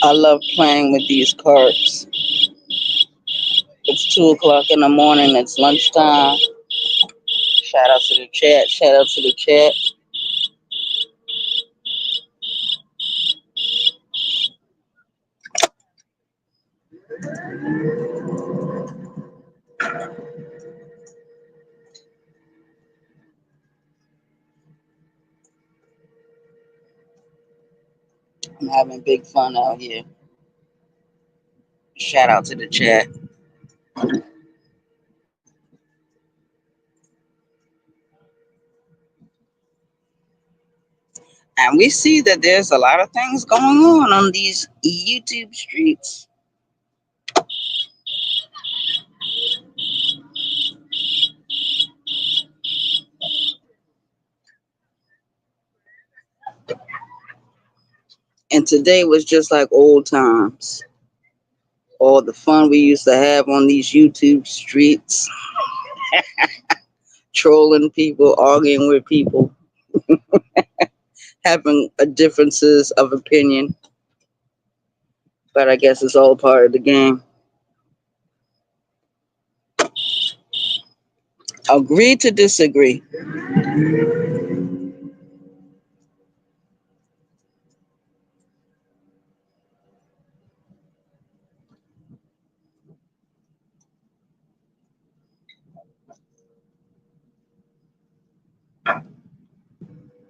I love playing with these cards. It's 2 o'clock in the morning. It's lunchtime. Shout out to the chat. Shout out to the chat. I'm having big fun out here. Shout out to the chat. And we see that there's a lot of things going on these YouTube streets. And today was just like old times. All the fun we used to have on these YouTube streets, trolling people, arguing with people, having differences of opinion. But I guess it's all part of the game. Agree to disagree.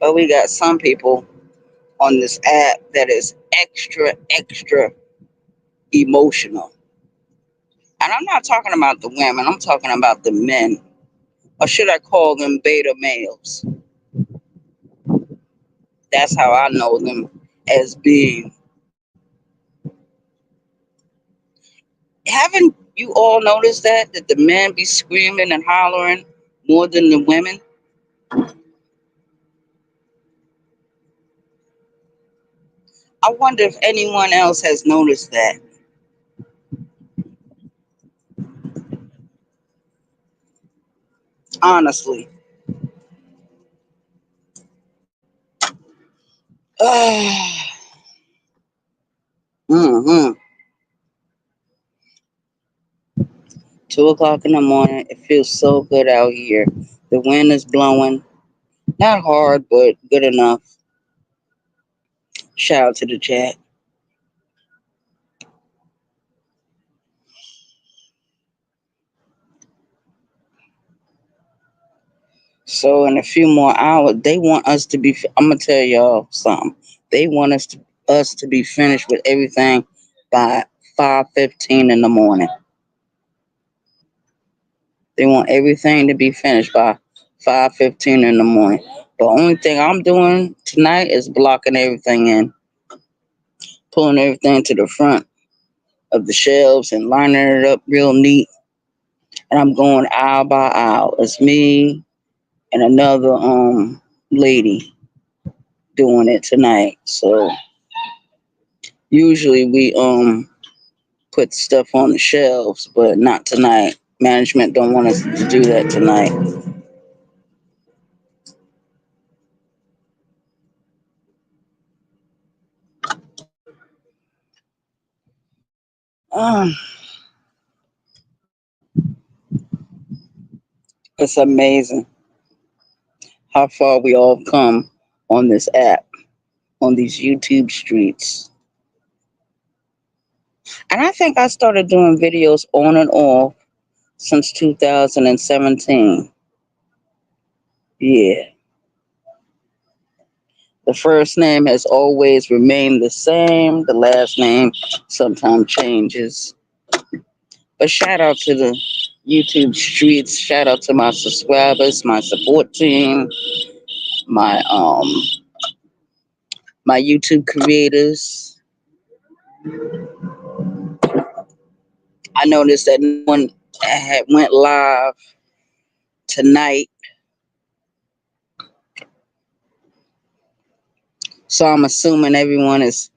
But we got some people on this app that is extra, extra emotional. And I'm not talking about the women, I'm talking about the men. Or should I call them beta males? That's how I know them as being. Haven't you all noticed that the men be screaming and hollering more than the women? I wonder if anyone else has noticed that. Honestly. mm-hmm. 2 o'clock in the morning. It feels so good out here. The wind is blowing. Not hard, but good enough. Shout out to the chat. So in a few more hours, they want us to be. I'm gonna tell y'all something. They want us to be finished with everything by 5:15 in the morning. They want everything to be finished by 5:15 in the morning. The only thing I'm doing tonight is blocking everything in, pulling everything to the front of the shelves and lining it up real neat. And I'm going aisle by aisle. It's me and another lady doing it tonight. So usually we put stuff on the shelves, but not tonight. Management don't want us to do that tonight. Um, it's amazing how far we all come on this app, on these YouTube streets. And I think I started doing videos on and off since 2017. Yeah. The first name has always remained the same. The last name sometimes changes. But shout out to the YouTube streets. Shout out to my subscribers, my support team, my my YouTube creators. I noticed that no one had went live tonight, so I'm assuming everyone is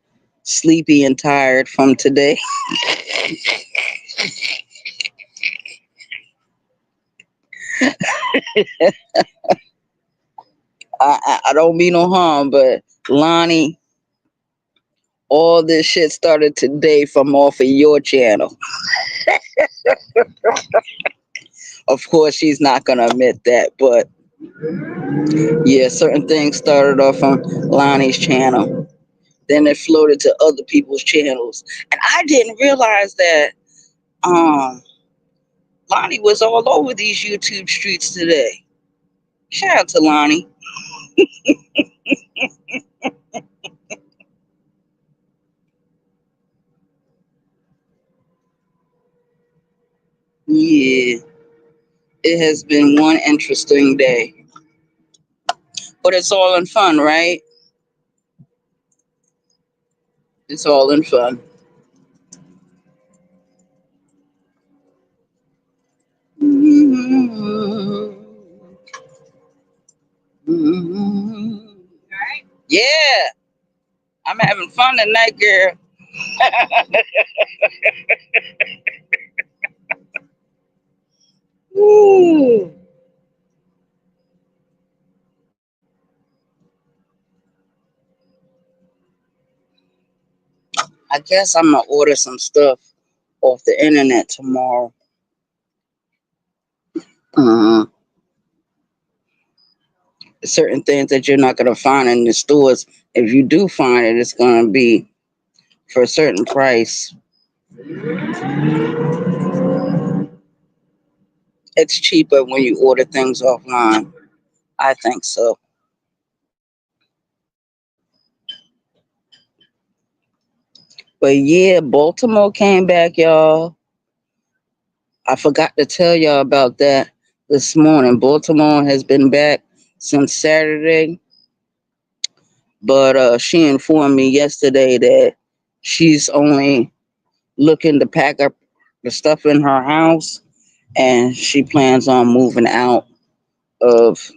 sleepy and tired from today. I don't mean no harm, but Lonnie, all this shit started today from off of your channel. Of course, she's not gonna admit that, but yeah, certain things started off on Lonnie's channel. Then it floated to other people's channels, and I didn't realize that um Lonnie was all over these YouTube streets today. Shout out to Lonnie. Yeah, it has been one interesting day, but it's all in fun, right? It's all in fun. Yeah, I'm having fun tonight, girl. Ooh. I guess I'm gonna order some stuff off the internet tomorrow. Uh, certain things that you're not gonna find in the stores. If you do find it, it's gonna be for a certain price. It's cheaper when you order things offline. I think so. But yeah, Baltimore came back, y'all. I forgot to tell y'all about that this morning. Baltimore has been back since Saturday, but she informed me yesterday that she's only looking to pack up the stuff in her house, and she plans on moving out of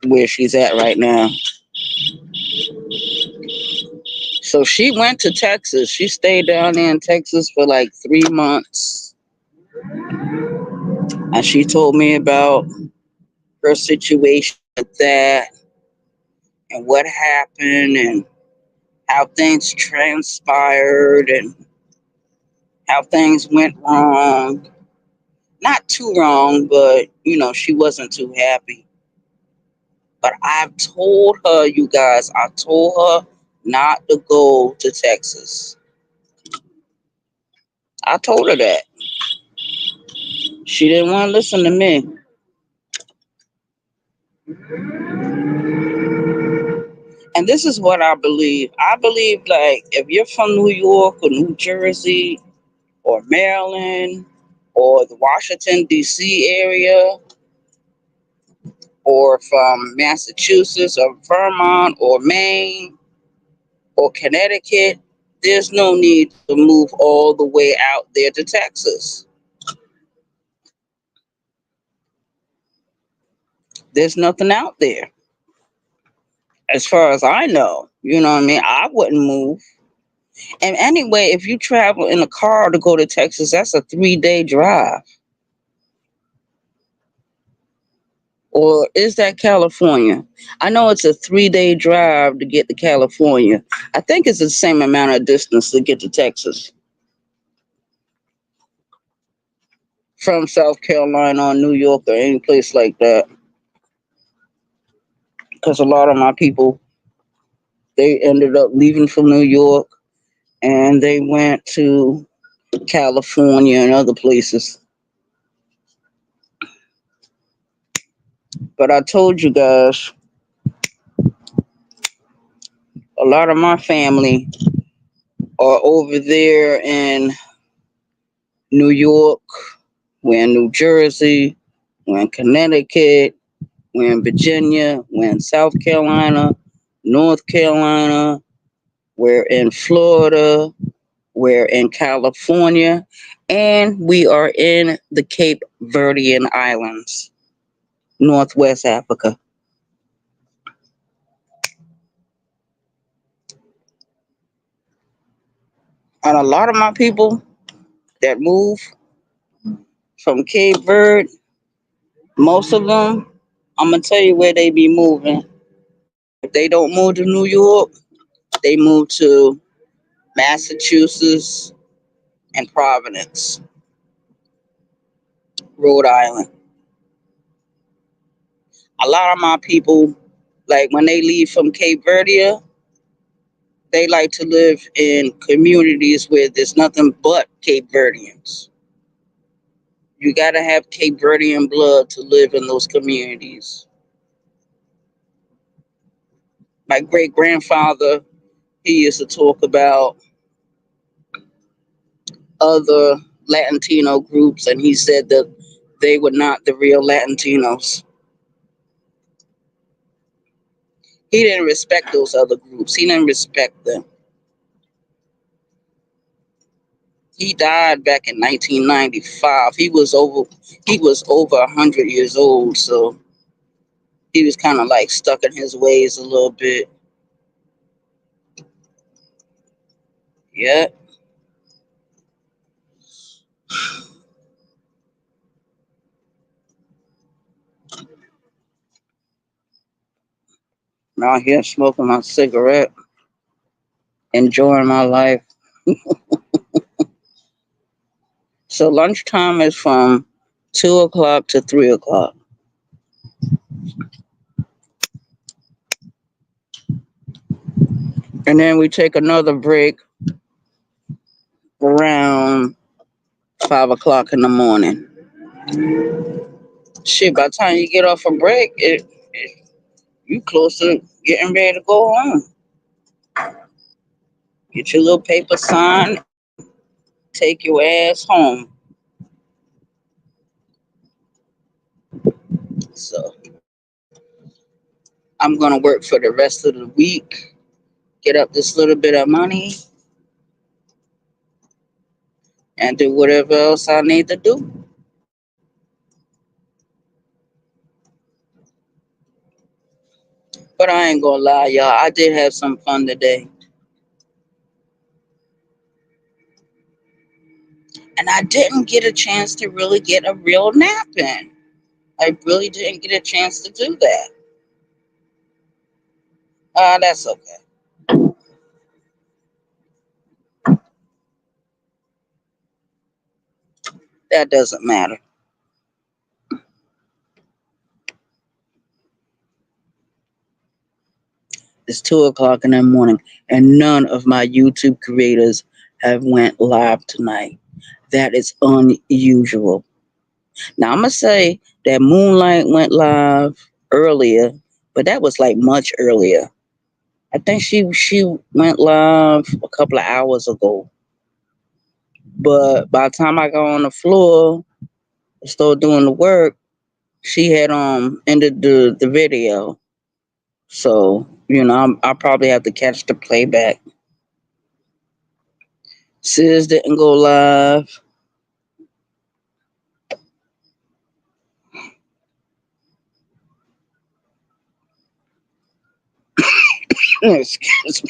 where she's at right now. So she went to Texas. She stayed down there in Texas for like 3 months. And she told me about her situation with that and what happened and how things transpired and how things went wrong. Not too wrong, but she wasn't too happy. But I've told her, you guys, I told her not to go to Texas. I told her that. She didn't want to listen to me. And this is what I believe. I believe, like, if you're from New York or New Jersey or Maryland or the Washington, D.C. area, or from Massachusetts or Vermont or Maine or Connecticut, there's no need to move all the way out there to Texas. There's nothing out there. As far as I know, you know what I mean? I wouldn't move. And anyway, if you travel in a car to go to Texas, that's a 3-day drive. Or is that California? I know it's a 3-day drive to get to California. I think it's the same amount of distance to get to Texas from South Carolina or New York or any place like that. Because a lot of my people, they ended up leaving from New York and they went to California and other places. But I told you guys, a lot of my family are over there in New York, We're in New Jersey. We're in Connecticut. We're in Virginia. We're in South Carolina, North Carolina. We're in Florida. We're in California. And we are in the Cape Verdean Islands, Northwest Africa. And a lot of my people that move from Cape Verde, most of them, I'm going to tell you where they be moving. If they don't move to New York, they move to Massachusetts and Providence, Rhode Island. A lot of my people, like when they leave from Cape Verde, they like to live in communities where there's nothing but Cape Verdeans. You got to have Cape Verdean blood to live in those communities. My great grandfather, he used to talk about other Latino groups, and he said that they were not the real Latinos. He didn't respect those other groups. He didn't respect them. He died back in 1995. He was over 100 years old, so he was kind of like stuck in his ways a little bit. Yeah. Now here smoking my cigarette, enjoying my life. So lunchtime is from 2 o'clock to 3 o'clock. And then we take another break around 5 o'clock in the morning. Shit, by the time you get off a break, you close to getting ready to go home. Get your little paper signed, take your ass home. So I'm gonna work for the rest of the week, get up this little bit of money, and do whatever else I need to do. But I ain't gonna lie, y'all. I did have some fun today. And I didn't get a chance to really get a real nap in. I really didn't get a chance to do that. That's okay. That doesn't matter. It's 2 o'clock in the morning, and none of my YouTube creators have went live tonight. That is unusual. Now I'm gonna say that Moonlight went live earlier, but that was like much earlier. I think she went live a couple of hours ago. But by the time I got on the floor and started doing the work, she had ended the video. So I'll probably have to catch the playback. Sis didn't go live. Excuse me.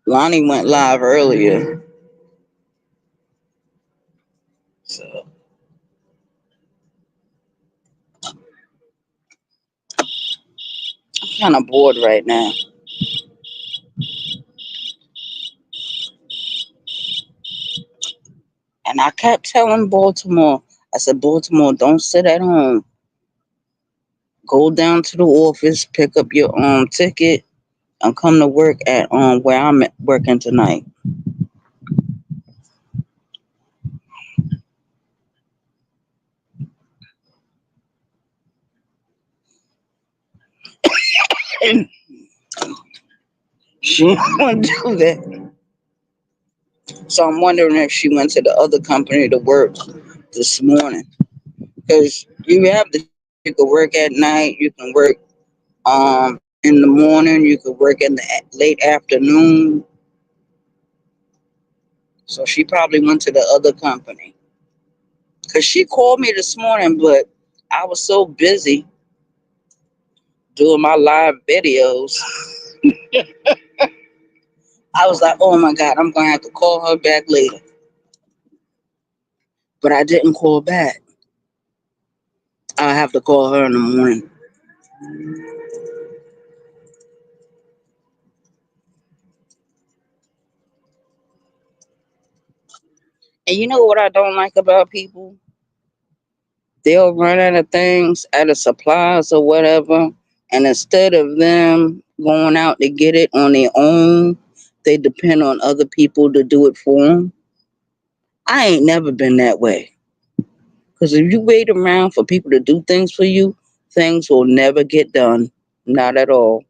Lonnie went live earlier. So I'm kind of bored right now. And I kept telling Baltimore, I said, Baltimore, don't sit at home. Go down to the office, pick up your ticket, and come to work at where I'm working tonight. And she wouldn't do that. So I'm wondering if she went to the other company to work this morning. Because you have the choice. You could work at night. You can work in the morning. You could work in the late afternoon. So she probably went to the other company. Because she called me this morning, but I was so busy doing my live videos. I was like, oh my God, I'm going to have to call her back later. But I didn't call back. I'll have to call her in the morning. And you know what I don't like about people? They'll run out of things, out of supplies or whatever. And instead of them going out to get it on their own, they depend on other people to do it for them. I ain't never been that way. Because if you wait around for people to do things for you, things will never get done. Not at all.